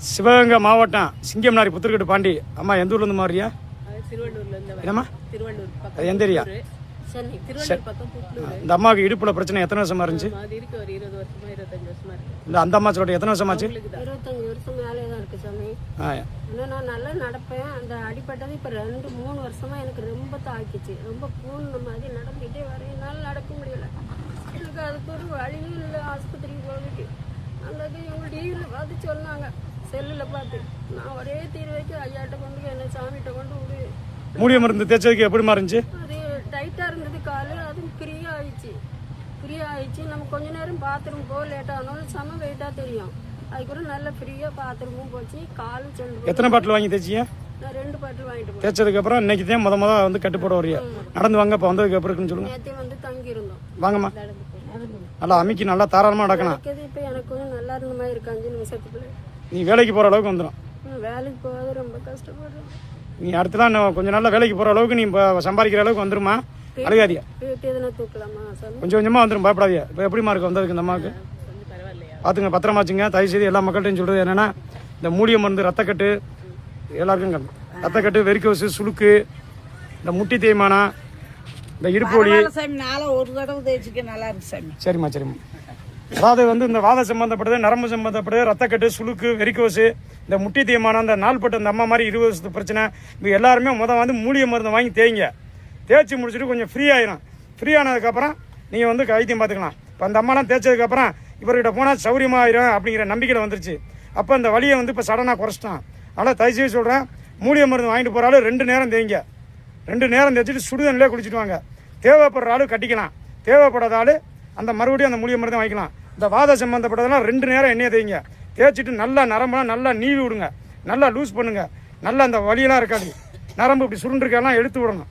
சிவகங்கை மாவட்டம் சிங்கம்னாரி புத்தர்கட்டு பாண்டி. அம்மா எந்த ஊர்லேருந்து மாறியா? என்னம்மா? அது எந்த ஏரியா? இந்த அம்மாவுக்கு இடுப்புல பிரச்சனை எத்தனை வருஷமா இருந்துச்சு? இல்லை அந்த அம்மா சொல்லிட்டு எத்தனை வருஷமாச்சு? 25 வருஷம் மேலே தான் இருக்கு சாமி. இன்னும் நான் நல்லா நடப்பேன். அந்த அடிப்பட்டது இப்போ 2-3 வருஷமா எனக்கு ரொம்ப தாக்கிச்சு. ரொம்ப பூர்ண மாதிரி நடந்துகிட்டே வரேன். என்னால் நடக்க முடியல. எனக்கு அதுக்கு ஒரு வழியும் இல்லை. ஆஸ்பத்திரிக்கு போகிறதுக்கு அந்த இவங்க டிவியில் பார்த்து சொன்னாங்க, செல்லில் பார்த்து. நான் ஒரே தீர்வைக்கு ஐயாட்ட கொண்டு என்ன சாமிகிட்ட கொண்டு விடு. மூலிய மருந்து தேய்ச்சதுக்கு எப்படி இருந்துச்சு? அது டைட்டாக இருந்தது காலு. அதுவும் ஃப்ரீயாக ஆயிடுச்சு. நம்ம கொஞ்ச நேரம் பாத்ரூம் போக லேட் ஆனாலும் செம வெயிட்டாக தெரியும். அதுக்கப்புறம் நல்ல ஃப்ரீயாக பாத்ரூமும் போச்சு. காலும் சென்று. எத்தனை பாட்டில் வாங்கி தேய்ச்சியா? நான் 2 பாட்டில் வாங்கிட்டு போனேன். தேய்ச்சதுக்கு அப்புறம் இன்னைக்கு தான் முத வந்து கட்டுப்போட வரையா நடந்து வாங்க. இப்போ வந்ததுக்கு அப்புறம் இருக்குன்னு சொல்லுங்க. நேற்று வந்து தங்கி இருந்தோம். வாங்கம்மா. நல்லா அமைக்கி நல்லா தாராளமாக நடக்கணும். இப்போ எனக்கு கொஞ்சம் நல்லா இருந்த மாதிரி இருக்கு. 5 நிமிஷத்துக்குள்ள நீ வேலைக்கு போகிற அளவுக்கு வந்துடும். வேலைக்கு போகாத ரொம்ப கஷ்டப்படுறேன். நீ அடுத்தலாம் கொஞ்சம் நாள் வேலைக்கு போகிற அளவுக்கு நீ இப்போ சம்பாதிக்கிற அளவுக்கு வந்துருமா? அழுகாதியா? கொஞ்சம் கொஞ்சமாக வந்துடும், பயப்படாதியா. இப்போ எப்படிமா இருக்கு வந்ததுக்கு இந்த அம்மாவுக்கு? பார்த்துங்க, பத்திரமாச்சுங்க. தயவு செய்து எல்லா மக்கள்கிட்டையும் சொல்கிறது என்னென்னா, இந்த மூலிய மருந்து ரத்தக்கட்டு எல்லாருக்கும் ரத்தக்கட்டு, வெறிக்கோசு, சுளுக்கு, இந்த முட்டி தேய்மானம், இந்த இடுப்பு வலி. ஒரு தடவை தேய்ச்சிக்க நல்லா இருக்கு சாமி. சரிம்மா சரிம்மா. அதாவது வந்து இந்த வாத சம்பந்தப்பட்டது, நரம்பு சம்பந்தப்பட்டது, ரத்தக்கட்டு, சுளுக்கு, வெறிக்கோசு, இந்த முட்டி தேய்மானம், இந்த நாள்பட்ட இந்த அம்மா மாதிரி 20 வருஷத்து பிரச்சனை, இப்போ எல்லாருமே வந்து மூலிய மருந்து வாங்கி தேய்ங்க. தேய்ச்சி முடிச்சுட்டு கொஞ்சம் ஃப்ரீ ஆயிடும். ஃப்ரீ ஆனதுக்கப்புறம் நீங்கள் வந்து வைத்தியம் பார்த்துக்கலாம். இப்போ அந்த அம்மாலாம் தேய்ச்சதுக்கப்புறம் இவர்கிட்ட போனால் சௌரியமாக ஆயிரும் அப்படிங்கிற நம்பிக்கையில் வந்துருச்சு. அப்போ அந்த வலியை வந்து இப்போ சடனாக குறைச்சிட்டான். அதனால் தயவுசெய்து சொல்கிறேன், மூலிய மருந்து வாங்கிட்டு போகிற ஆள் 2 நேரம் தேய்ங்க. 2 நேரம் தேய்ச்சிட்டு சுடுதண்ணிலே குளிச்சுட்டு வாங்க. தேவைப்படுற ஆள் கட்டிக்கலாம், தேவைப்படாத ஆள் அந்த மறுபடியும் அந்த மூலிய மருந்து வாங்கிக்கலாம். இந்த வாத சம்மந்தப்பட்டதெல்லாம் 2 நேரம் எண்ணெயை தேய்ங்க. தேய்ச்சிட்டு நல்லா நரம்பெல்லாம் நல்லா நீவி விடுங்க, நல்லா லூஸ் பண்ணுங்கள். நல்லா அந்த வலியெல்லாம் இருக்காது. நரம்பு இப்படி சுருண்டிருக்கெல்லாம் எடுத்து விடணும்.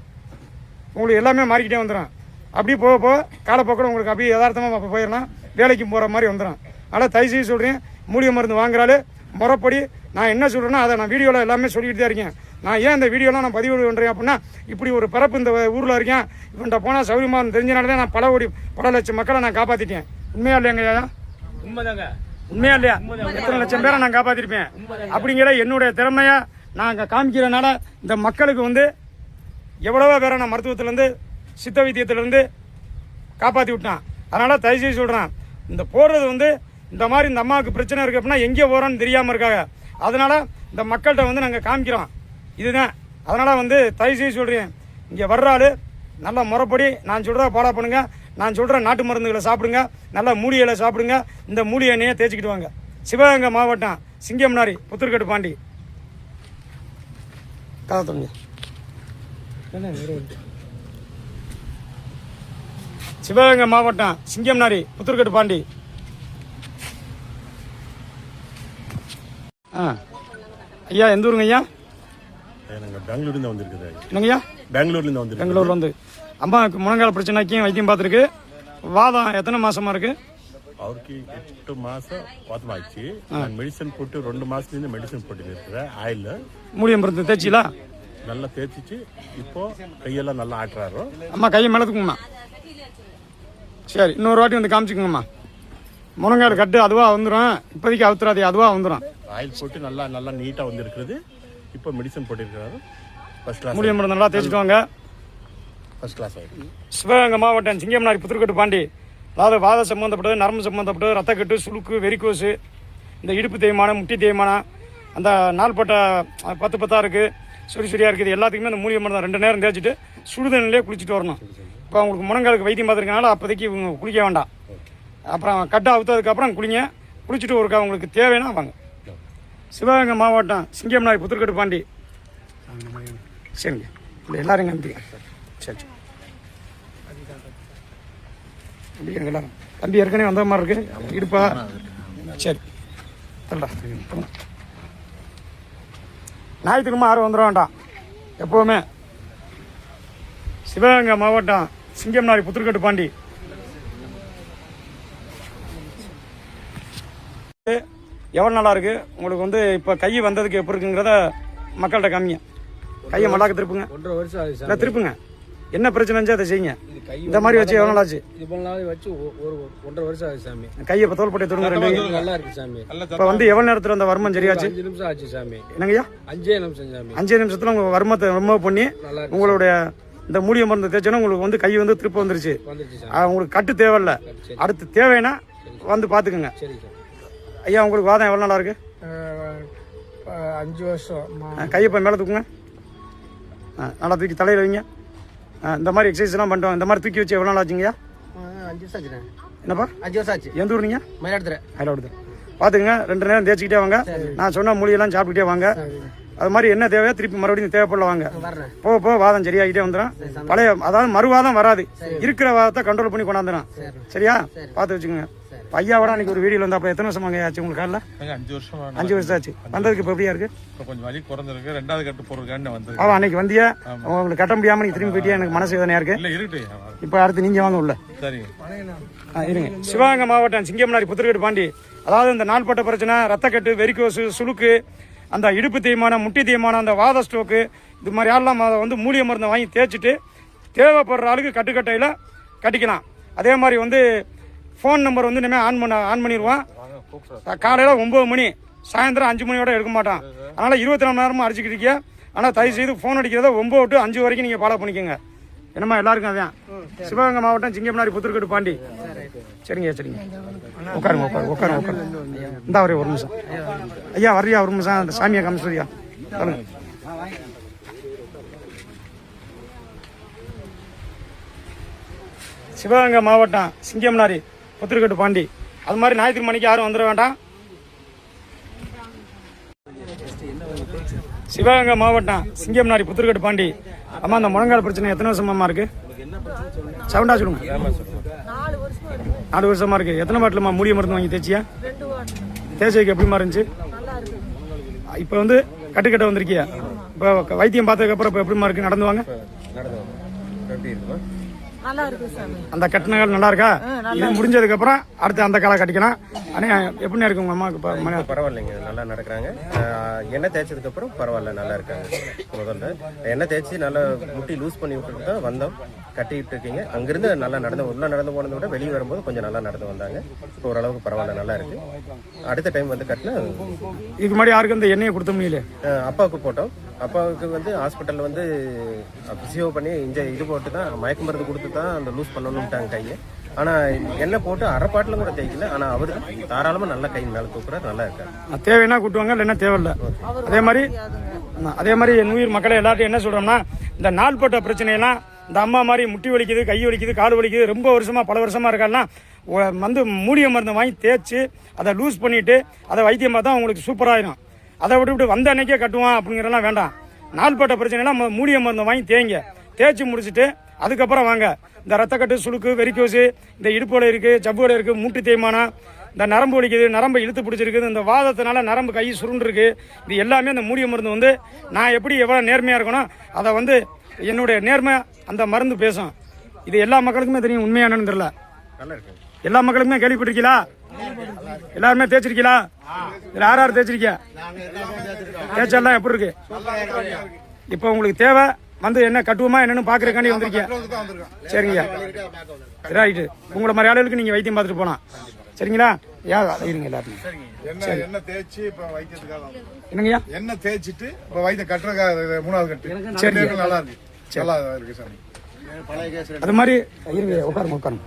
உங்களுக்கு எல்லாமே மாறிக்கிட்டே வந்துடும். அப்படி போக காலப்போக்கில் உங்களுக்கு அப்படியே யதார்த்தமாக அப்போ போயிடலாம், வேலைக்கு போகிற மாதிரி வந்துடும். அதனால் தயவுசெய்து சொல்கிறேன், மூலிகை மருந்து வாங்குறாள் முறைப்படி நான் என்ன சொல்கிறேன்னா அதை நான் வீடியோவில் எல்லாமே சொல்லிக்கிட்டு தான் இருக்கேன். நான் ஏன் இந்த வீடியோலாம் நான் பதிவு பண்ணுறேன் அப்படின்னா, இப்படி ஒரு பிறப்பு இந்த ஊரில் இருக்கேன், இவன்கிட்ட போனால் சௌரியமாக தெரிஞ்சனால தான் நான் பல லட்சம் மக்களை நான் காப்பாற்றிட்டேன். உண்மையா இல்லையா? உண்மையா இல்லையா? எத்தனை லட்சம் பேரை நான் காப்பாற்றிருப்பேன். அப்படிங்கிற என்னுடைய திறமையை நான் காமிக்கிறதுனால இந்த மக்களுக்கு வந்து எவ்வளவோ பேரை நான் மருத்துவத்திலேருந்து சித்த வைத்தியத்திலேருந்து காப்பாற்றி விட்டான். அதனால் தயவுசெய்து சொல்கிறேன், இந்த போடுறது வந்து இந்த மாதிரி இந்த அம்மாவுக்கு பிரச்சனை இருக்குது அப்படின்னா எங்கே போகிறோன்னு தெரியாமல் இருக்காங்க. அதனால் இந்த மக்கள்கிட்ட வந்து நாங்கள் காமிக்கிறோம் இதுதான். அதனால் வந்து தயவுசெய்து சொல்கிறேன், இங்கே வர்றாள் நல்லா முறைப்படி நான் சொல்கிறத ஃபாலோ பண்ணுங்கள். நான் சொல்கிற நாட்டு மருந்துகளை சாப்பிடுங்க, நல்லா மூலிகைகளை சாப்பிடுங்க. இந்த மூலிகை எண்ணெயை தேய்ச்சிக்கிட்டு வாங்க. சிவகங்கை மாவட்டம் சிங்கம்னாரி புத்தர்கட்டு பாண்டி. கதை தோங்க. சிவகங்கை மாவட்டம் சிங்கம்னாரி புத்தர்கட்டு பாண்டி. ஐயா எந்த ஊருங்க ஐயா? பெங்களூர்லேருந்து வந்திருக்குது. என்னங்கய்யா? பெங்களூர்ல வந்து அம்மாவுக்கு முழங்கால பிரச்சனைக்கும் வைத்தியம் பார்த்துருக்கு. வாதம் எத்தனை மாசமா இருக்கு? அவருக்கு 8 மாசம் வாதம் ஆயிடுச்சு. மெடிசன் போட்டு 2 மாசத்துலேருந்து மெடிசன் போட்டு இருக்கிறேன். ஆயில் மூலிகை மருந்து தேய்ச்சிலா நல்லா தேய்ச்சிச்சு. இப்போ கையெல்லாம் நல்லா ஆட்டுறாரு. அம்மா கையை மேலத்துக்குங்கம்மா. சரி, இன்னொரு வாட்டி வந்து காமிச்சுக்கோங்கம்மா. முழங்கால் கட்டு அதுவாக வந்துடும். இப்போதைக்கு அவுத்துறாதே, அதுவாக வந்துடும். ஆயில் போட்டு நல்லா நல்லா நீட்டாக வந்துருக்குறது. இப்போ மெடிசன் போட்டிருக்கிறாரு. ஃபர்ஸ்ட் கிளாஸ் மூலிகை மருந்து நல்லா தேய்ச்சிட்டு வாங்க. ஃபர்ஸ்ட் கிளாஸ் ஆயிடுச்சு. சிவகங்கை மாவட்டம் சிங்கம்னாரி புத்தர்கட்டு பாண்டி. அதாவது வாத சம்மந்தப்பட்டது, நரம்பு சம்மந்தப்பட்டது, ரத்தக்கட்டு, சுளுக்கு, வெறிக்கோசு, இந்த இடுப்பு தேய்மானம், முட்டி தேய்மானம், அந்த நாள்பட்ட 10 இருக்குது, சொரியாக இருக்குது, எல்லாத்துக்குமே அந்த மூலிகை மருந்து 2 நேரம் தேய்ச்சிட்டு சுடுதண்ணிலே குளிச்சுட்டு வரணும். இப்போ அவங்களுக்கு முழங்காலுக்கு வைத்தியம் பார்த்துருக்கனால அப்போதைக்கு இவங்க குளிக்க வேண்டாம். அப்புறம் கட்டை அவுத்ததுக்கப்புறம் குளிங்க. குளிச்சுட்டு ஒருக்கா உங்களுக்கு தேவைன்னா வாங்க. சிவகங்கை மாவட்டம் சிங்கம்னாரி புத்தர்கட்டு பாண்டி. சரிங்க, இல்லை எல்லாரும் நம்பிங்க. சரி அப்படிங்க எல்லாரும். தம்பி ஏற்கனவே வந்த மாதிரி இருக்கு இடுப்பா. சரி தள்ளா. ஞாயிற்றுக்கிழமை 6 வந்துட வேண்டாம் எப்போவுமே. சிவகங்கை மாவட்டம் சிங்கம்னாரி புத்தர்கட்டு பாண்டி. எவ்வளோ நல்லா இருக்கு உங்களுக்கு வந்து இப்போ கை வந்ததுக்கு எப்படி இருக்குங்கிறத மக்கள்கிட்ட காமிங்க. கையை மல்லாக்க திருப்புங்க. 1.5 வருஷம் ஆகுது. இல்லை திருப்புங்க. என்ன பிரச்சனை இருந்துச்சு அதை செய்யுங்க. இந்த மாதிரி வச்சு எவ்வளோ நாள் ஆச்சு? இது போல நாள் வச்சு ஒரு 1.5 வருஷம் ஆகுது சாமி. கையை இப்போ தோள்பட்டை தொடுங்க ரெண்டு. நல்லா இருக்கு சாமி. இப்போ வந்து எவ்வளோ நேரத்தில் அந்த வர்மம் சரியாச்சு? 5 நிமிஷம் ஆச்சு சாமி. என்னங்கய்யா? 5 நிமிஷம் சாமி. 5 நிமிஷத்தில் உங்கள் வர்மத்தை ரிமூவ் பண்ணி உங்களுடைய இந்த மூலிகை மருந்து தேய்ச்சோன்னா உங்களுக்கு வந்து கை வந்து திருப்பி வந்துருச்சு. உங்களுக்கு கட்டு தேவையில்ல. அடுத்து தேவைன்னா வந்து பார்த்துக்குங்க. சரி சார். ஐயா உங்களுக்கு வாதம் எவ்வளோ நாளாக இருக்குது? 5 வருஷம். கையை இப்போ மேலே தூக்குங்க. நல்லா தூக்கி தலையில் வைங்க. இந்த மாதிரி எக்ஸசைஸ்லாம் பண்ணிட்டோம். இந்த மாதிரி தூக்கி வச்சு எவ்வளோ நாள் ஆச்சுங்கய்யா? 5 வருஷம் ஆச்சுண்ணே. என்னப்பா? 5 வருஷம் ஆச்சு. எந்த ஊர் நீங்கள்? மயிலாடுதுறை. மயிலாடுதுறை. பார்த்துக்குங்க, 2 நேரம் தேய்ச்சிக்கிட்டே வாங்க. நான் சொன்ன மூலிகைலாம் சாப்பிட்டுக்கிட்டே வாங்க. அது மாதிரி என்ன தேவையோ திருப்பி மறுபடியும் தேவைப்படல வாங்க. போக போக வாதம் சரியாகிட்டே வந்துடும். பழைய அதாவது மறுவாதம் வராது. இருக்கிற வாதத்தை கண்ட்ரோல் பண்ணி கொண்டாந்துடும். சரியா? பார்த்து வச்சுக்கோங்க. ஐயாவோட அன்னைக்கு ஒரு வீடியோவில் வந்தா. அப்போ எத்தனை வருஷம் அங்கே ஆச்சு உங்களுக்கு? காலில் 5 வருஷம் ஆச்சு. வந்ததுக்கு இப்போ எப்படியா இருக்கு? கொஞ்சம் வலி குறைஞ்சிருக்கு. 2வது கட்டு போறதுக்காண்டி வந்து அன்னைக்கு வந்தியா? உங்களுக்கு கட்ட முடியாம நீங்க திரும்பி போயிட்டியா? எனக்கு மனசு வேதனையா இருக்கு. இல்ல இருக்கு. இப்போ அடுத்து நீங்க வாங்க உள்ள. சரி இருங்க. சிவகங்கை மாவட்டம் சிங்கம்னாரி புத்தர்கட்டு பாண்டி. அதாவது இந்த நாள்பட்ட பிரச்சனை, ரத்தக்கட்டு, வெரிகோசு, சுளுக்கு, அந்த இடுப்பு தேய்மானம், முட்டி தேய்மானம், அந்த வாத ஸ்ட்ரோக்கு, இது மாதிரி ஆள்லாம் அதை வந்து மூலிகை மருந்தை வாங்கி தேய்ச்சிட்டு தேவைப்படுற ஆளுக்கு கட்டுக்கட்டையில் கட்டிக்கலாம். அதே மாதிரி வந்து ஃபோன் நம்பர் வந்து இனிமேல் ஆன் பண்ணிடுவோம். காலையில் 9 மணி, சாயந்தரம் 5 மணியோட எடுக்க மாட்டான். அதனால் 24 மணி நேரமும் அடிச்சுக்கிட்டு இருக்கியா. ஆனால் தயவு செய்து ஃபோன் அடிக்கிறத 9 to 5 வரைக்கும் நீங்கள் ஃபாலோ பண்ணிக்கோங்க. என்னம்மா எல்லாருக்கும் அதான். சிவகங்கை மாவட்டம் சிங்கம்னாரி புத்தர்கட்டு பாண்டி. சரிங்க சரிங்க. உட்காருங்க. இந்த ஒரே ஒரு நிமிஷம் ஐயா வர்றியா? ஒரு நிமிஷம் அந்த சாமியை காமிச்சியா? சொல்லுங்க. சிவகங்கை மாவட்டம் சிங்கம்னாரி புத்தர்கட்டு பாண்டி. அது மாதிரி ஞாயிற்று மணிக்கு யாரும் வந்துட வேண்டாம். சிவகங்கை மாவட்டம் சிங்கம்னாரி புத்தர்கட்டு பாண்டி. அம்மா அந்த முழங்கால் பிரச்சனை எத்தனை வருஷமா இருக்கு? சவுண்டா சொல்லுங்க. 4 வருஷமா இருக்கு. எத்தனை பாட்டிலம்மா மூலிகை மருந்து வாங்கி தேய்ச்சியா? தேய்ச்சதுக்கு எப்படிமா இருந்துச்சு? இப்போ வந்து கட்டுக்கட்ட வந்திருக்கியா? இப்போ வைத்தியம் பார்த்ததுக்கப்புறம் இப்போ எப்படிமா இருக்கு? நடந்து வாங்க. அந்த கட்டினங்கள் நல்லா இருக்கா? இது முடிஞ்சதுக்கு அப்புறம் அடுத்து அந்த காலை கட்டிக்கணும். எப்படி இருக்கு உங்க அம்மாவுக்கு? பரவாயில்லைங்க, நல்லா நடக்கிறாங்க. எண்ணெய் தேய்ச்சதுக்கு அப்புறம் பரவாயில்ல, நல்லா இருக்காங்க. முதல்ல எண்ணெய் தேய்ச்சி நல்லா முட்டி லூஸ் பண்ணி விட்டுட்டு தான் வந்தோம். கட்டிட்டு இருக்கீங்க. அங்கிருந்து நல்லா உள்ள நடந்து போனதை விட வெளியே வரும்போது கொஞ்சம் நல்லா நடந்து வந்தாங்க. இப்போ ஓரளவுக்கு பரவாயில்ல, நல்லா இருக்கு. அடுத்த டைம் வந்து கட்டினா இதுக்கு முன்னாடி யாருக்கு இந்த எண்ணெயை கொடுத்த முடியல? அப்பாவுக்கு போட்டோம். அப்பாவுக்கு வந்து ஹாஸ்பிட்டலில் வந்து பிசியோ பண்ணி இது போட்டு தான் மயக்க மருந்து கொடுத்து தான் அந்த லூஸ் பண்ணணும்ட்டாங்க கையை. ஆனால் எண்ணெய் போட்டு அரைப்பாட்டிலும் கூட தேய்க்கல. ஆனால் அவரு தாராளமாக நல்லா கை மேலே தூக்குறாரு, நல்லா இருக்காரு. தேவைன்னா கூட்டுவாங்க, இல்லைன்னா தேவையில்லை. அதே மாதிரி என் உயிர் மக்களை எல்லாத்தையும் என்ன சொல்கிறோம்னா, இந்த நாள்பட்ட பிரச்சனையெல்லாம் இந்த அம்மா மாதிரி முட்டி வலிக்குது, கை வலிக்குது, கால் வலிக்குது, ரொம்ப பல வருஷமாக இருக்காலாம் வந்து மூலிகை மருந்து வாங்கி தேய்ச்சி அதை லூஸ் பண்ணிவிட்டு அதை வைத்தியம் பார்த்தா உங்களுக்கு சூப்பராகிடும். அதை விட்டு வந்த அன்னைக்கே கட்டுவான் அப்படிங்கிறலாம் வேண்டாம். நாள்பட்ட பிரச்சனைலாம் மூலிகை மருந்து வாங்கி தேய்ச்சி முடிச்சுட்டு அதுக்கப்புறம் வாங்க. இந்த ரத்தக்கட்டு, சுளுக்கு, வெரிக்கோசு, இந்த இடுப்புல இருக்குது, ஜவ்வுல இருக்குது, மூட்டு தேய்மானம், இந்த நரம்பு வலிக்குது, நரம்பு இழுத்து பிடிச்சிருக்குது, இந்த வாதத்தினால நரம்பு கை சுருண்டுருக்கு, இது எல்லாமே அந்த மூலிகை மருந்து வந்து நான் எப்படி எவ்வளோ நேர்மையாக இருக்கணும் அதை வந்து என்னுடைய நேர்மை அந்த மருந்து பேசும். இது எல்லா மக்களுக்குமே தெரியும். உண்மையானு தெரியல. எல்லா மக்களுக்குமே கேள்விப்பட்டிருக்கீங்களா? எல்லாருமே தேய்ச்சிருக்கீங்களா? இதில் யார் தேய்ச்சிருக்கீங்க? தேய்ச்செல்லாம் எப்படி இருக்கு? இப்போ உங்களுக்கு தேவை வந்து என்ன கட்டுவோமா என்னன்னு பாக்குறதுக்காண்டி வந்திருக்கீங்க. சரிங்க, ரைட்டு. உங்களை மாதிரி ஆளுகளுக்கு நீங்க வைத்தியம் பார்த்துட்டு போலாம். சரிங்களா? இருங்க எல்லாருமே. என்ன தேய்ச்சி இப்போ வைக்கிறதுக்காக என்னங்கய்யா? என்ன தேய்ச்சிட்டு இப்போ வைத்தியம் கட்டுறதுக்காக 3வது கட்டு. சரி, நல்லா இருக்கு. நல்லா இருக்கு சாமி. அது மாதிரி இருங்க, உட்காருங்க.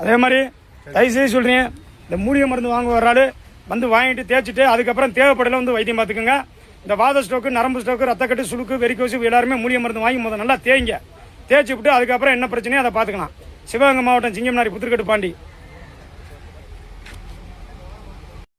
அதே மாதிரி தயவுசெய்து சொல்றீங்க, இந்த மூலிகை மருந்து வாங்க வர்றாரு வந்து வாங்கிட்டு தேய்ச்சிட்டு அதுக்கப்புறம் தேவைப்படல வந்து வைத்தியம் பார்த்துக்கோங்க. இந்த வாத ஸ்ட்ரோக்கு, நரம்பு ஸ்ட்ரோக்கு, ரத்தக்கட்டு, சுளுக்கு, வெரிக்கோசு எல்லாருமே மூலிகை மருந்து வாங்கி முதல்ல நல்லா தேய்ச்சி விட்டு அதுக்கப்புறம் என்ன பிரச்சனையோ அதை பார்த்துக்கலாம். சிவகங்கை மாவட்டம் சிங்கம்னாரி புத்தர்கட்டு பாண்டி.